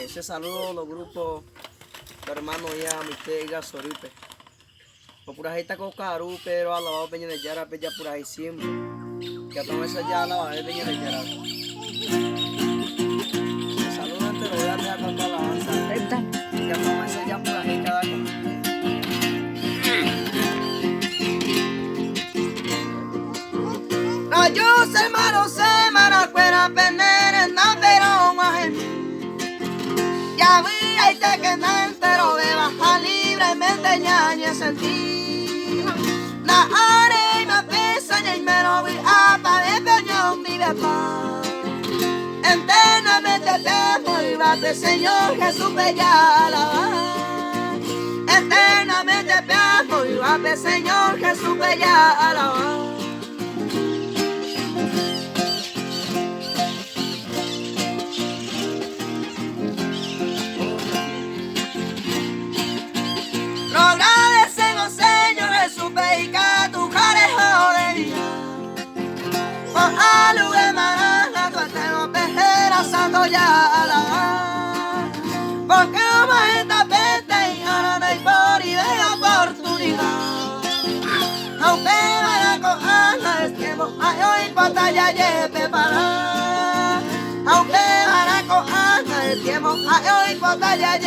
Se saludo los grupos hermanos ya Mitega Soripe. Por pura gente con caru, pero a la hora de yara peja por ahí siempre. Que toma esa ya la hora de yara. Saludos ante los grandes a cantar la alabanza. Que toma esa ya por ahí cada uno. Rayos hermanos se maracuera penere na pero guajem. Ya vi ahí te que na entero de baja libremente ñañe sentí. Na are ma pesa y me lo vi a de peñón vive paz. Eternamente te amo y bate Señor Jesús bella alabar. Eternamente te amo y bate Señor Jesús bella alabar. Ya la porque ama esta peste y ahora no hay por y de oportunidad. Aunque para cogerla es tiempo, hay hoy batalla y preparar. Aunque para cogerla es tiempo, hay hoy batalla y